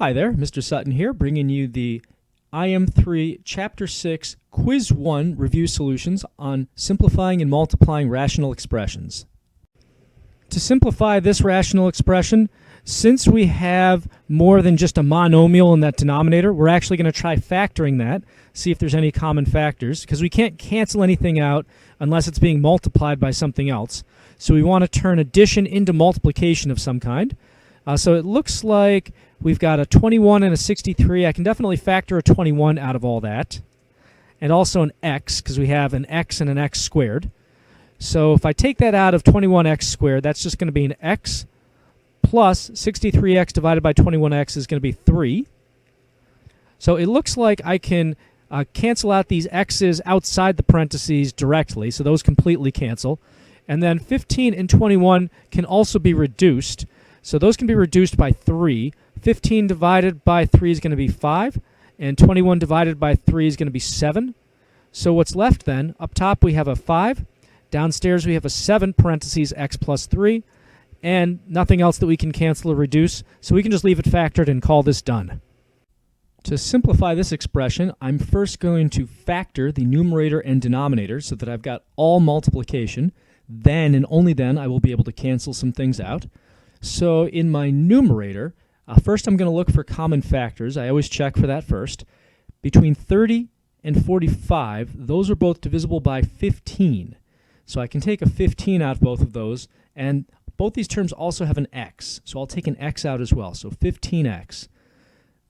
Hi there, Mr. Sutton here, bringing you the IM3 Chapter 6 Quiz 1 review solutions on simplifying and multiplying rational expressions. To simplify this rational expression, since we have more than just a monomial in that denominator, we're actually going to try factoring that, see if there's any common factors, because we can't cancel anything out unless it's being multiplied by something else. So we want to turn addition into multiplication of some kind. So it looks like we've got a 21 and a 63. I can definitely factor a 21 out of all that. And also an x, because we have an x and an x squared. So if I take that out of 21x squared, that's just going to be an x plus 63x divided by 21x is going to be 3. So it looks like I can cancel out these x's outside the parentheses directly, so those completely cancel. And then 15 and 21 can also be reduced. So those can be reduced by 3. 15 divided by 3 is going to be 5, and 21 divided by 3 is going to be 7. So what's left then, up top we have a 5, downstairs we have a 7 parentheses x plus 3, and nothing else that we can cancel or reduce, so we can just leave it factored and call this done. To simplify this expression, I'm first going to factor the numerator and denominator so that I've got all multiplication. Then and only then I will be able to cancel some things out. So in my numerator, first I'm going to look for common factors. I always check for that first. Between 30 and 45, those are both divisible by 15. So I can take a 15 out of both of those, and both these terms also have an x. So I'll take an x out as well, so 15x.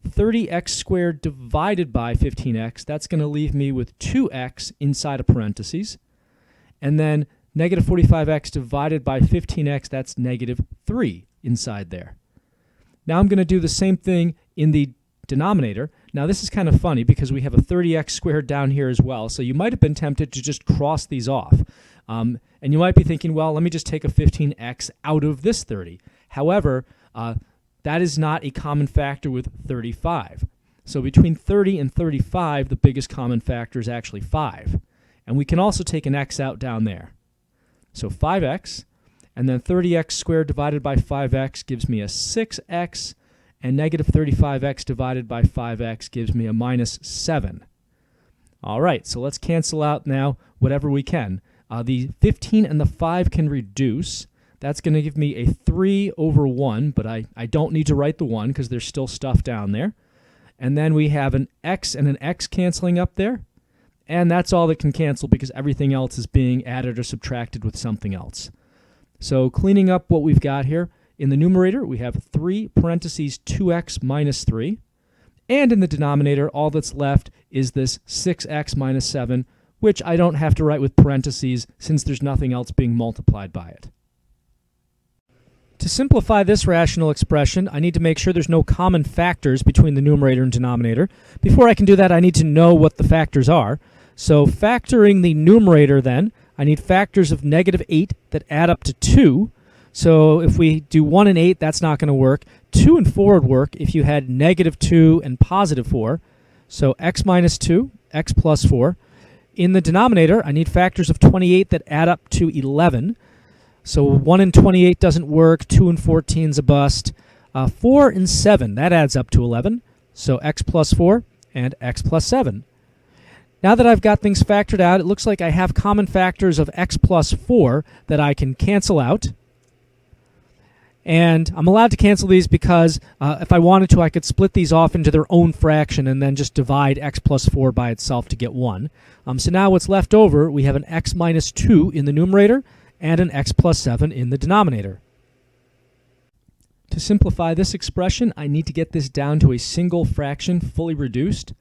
30x squared divided by 15x, that's going to leave me with 2x inside of parentheses. And then negative 45x divided by 15x, that's negative 3 inside there. Now I'm going to do the same thing in the denominator. Now this is kind of funny because we have a 30x squared down here as well, so you might have been tempted to just cross these off. And you might be thinking, well, let me just take a 15x out of this 30. However, that is not a common factor with 35. So between 30 and 35, the biggest common factor is actually 5. And we can also take an x out down there. So 5x, and then 30x squared divided by 5x gives me a 6x, and negative 35x divided by 5x gives me a minus 7. All right, so let's cancel out now whatever we can. The 15 and the 5 can reduce. That's going to give me a 3 over 1, but I don't need to write the 1 because there's still stuff down there. And then we have an x and an x canceling up there. And that's all that can cancel because everything else is being added or subtracted with something else. So cleaning up what we've got here, in the numerator we have 3 parentheses 2x minus 3. And in the denominator, all that's left is this 6x minus 7, which I don't have to write with parentheses since there's nothing else being multiplied by it. To simplify this rational expression, I need to make sure there's no common factors between the numerator and denominator. Before I can do that, I need to know what the factors are. So factoring the numerator then, I need factors of negative 8 that add up to 2. So if we do 1 and 8, that's not going to work. 2 and 4 would work if you had negative 2 and positive 4. So x minus 2, x plus 4. In the denominator, I need factors of 28 that add up to 11. So 1 and 28 doesn't work, 2 and 14 is a bust. 4 and 7, that adds up to 11. So x plus 4 and x plus 7. Now that I've got things factored out, it looks like I have common factors of x plus 4 that I can cancel out. And I'm allowed to cancel these because if I wanted to, I could split these off into their own fraction and then just divide x plus 4 by itself to get 1. So now what's left over, we have an x minus 2 in the numerator and an x plus 7 in the denominator. To simplify this expression, I need to get this down to a single fraction fully reduced.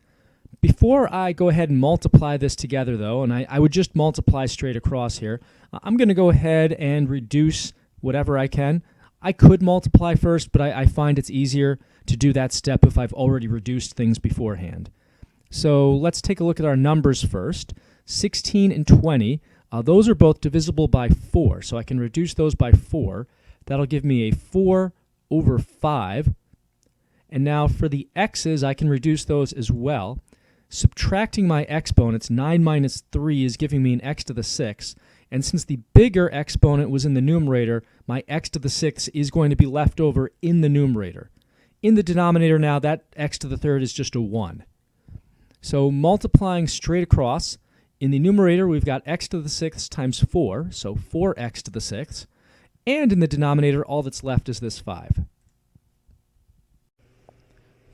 Before I go ahead and multiply this together though, and I would just multiply straight across here, I'm going to go ahead and reduce whatever I can. I could multiply first, but I find it's easier to do that step if I've already reduced things beforehand. So let's take a look at our numbers first. 16 and 20, those are both divisible by 4, so I can reduce those by 4. That'll give me a 4 over 5. And now for the x's, I can reduce those as well. Subtracting my exponents, 9 minus 3 is giving me an x to the 6. And since the bigger exponent was in the numerator, my x to the 6th is going to be left over in the numerator. In the denominator now, that x to the third is just a 1. So multiplying straight across, in the numerator we've got x to the sixth times 4, so 4x to the sixth. And in the denominator, all that's left is this 5.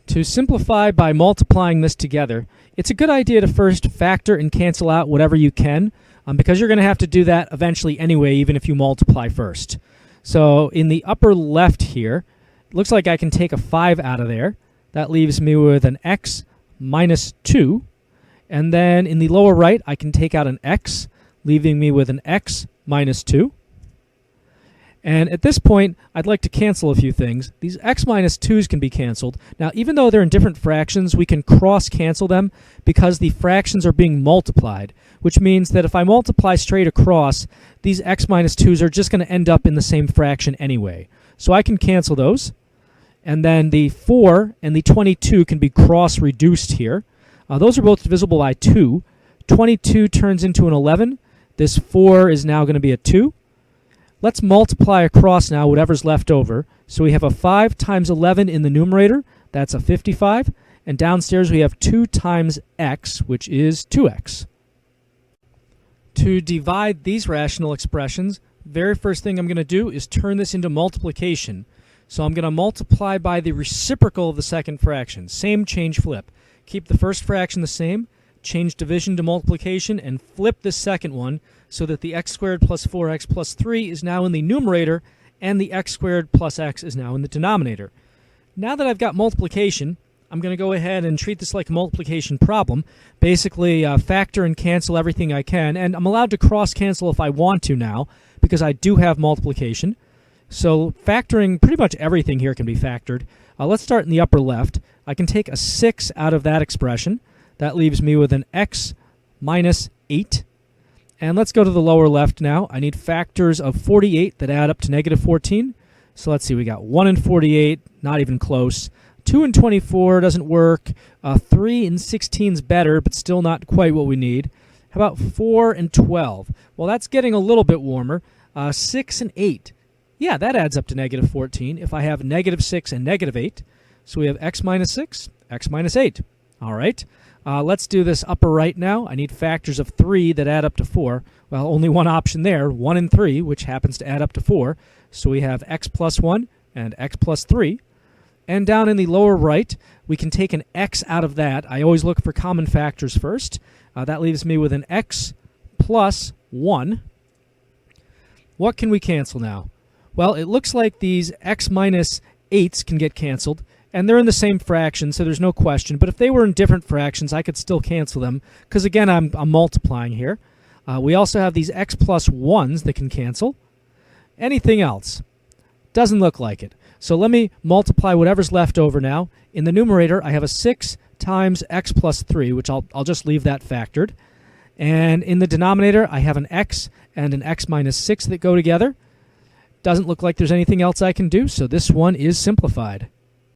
To simplify by multiplying this together, it's a good idea to first factor and cancel out whatever you can, because you're going to have to do that eventually anyway, even if you multiply first. So in the upper left here, it looks like I can take a 5 out of there. That leaves me with an x minus 2. And then in the lower right, I can take out an x, leaving me with an x minus 2. And at this point, I'd like to cancel a few things. These x minus 2's can be canceled. Now, even though they're in different fractions, we can cross-cancel them because the fractions are being multiplied, which means that if I multiply straight across, these x minus 2's are just going to end up in the same fraction anyway. So I can cancel those. And then the 4 and the 22 can be cross-reduced here. Those are both divisible by 2. 22 turns into an 11. This 4 is now going to be a 2. Let's multiply across now whatever's left over. So we have a 5 times 11 in the numerator. That's a 55. And downstairs we have 2 times x, which is 2x. To divide these rational expressions, very first thing I'm going to do is turn this into multiplication. So I'm going to multiply by the reciprocal of the second fraction. Same change flip. Keep the first fraction the same, change division to multiplication, and flip the second one so that the x squared plus 4x plus 3 is now in the numerator and the x squared plus x is now in the denominator. Now that I've got multiplication, I'm going to go ahead and treat this like a multiplication problem. Basically, factor and cancel everything I can, and I'm allowed to cross-cancel if I want to now because I do have multiplication. So factoring pretty much everything here can be factored. Let's start in the upper left. I can take a 6 out of that expression. That leaves me with an x minus 8. And let's go to the lower left now. I need factors of 48 that add up to negative 14. So let's see, we got 1 and 48, not even close. 2 and 24 doesn't work. 3 and 16 is better, but still not quite what we need. How about 4 and 12? Well, that's getting a little bit warmer. 6 and 8. Yeah, that adds up to negative 14 if I have negative 6 and negative 8. So we have x minus 6, x minus 8. All right. Let's do this upper right now. I need factors of 3 that add up to 4. Well, only one option there, 1 and 3, which happens to add up to 4. So we have x plus 1 and x plus 3. And down in the lower right, we can take an x out of that. I always look for common factors first. That leaves me with an x plus 1. What can we cancel now? Well, it looks like these x minus 8s can get canceled. And they're in the same fraction, so there's no question. But if they were in different fractions, I could still cancel them. Because, again, I'm multiplying here. We also have these x plus 1s that can cancel. Anything else? Doesn't look like it. So let me multiply whatever's left over now. In the numerator, I have a 6 times x plus 3, which I'll just leave that factored. And in the denominator, I have an x and an x minus 6 that go together. Doesn't look like there's anything else I can do, so this one is simplified.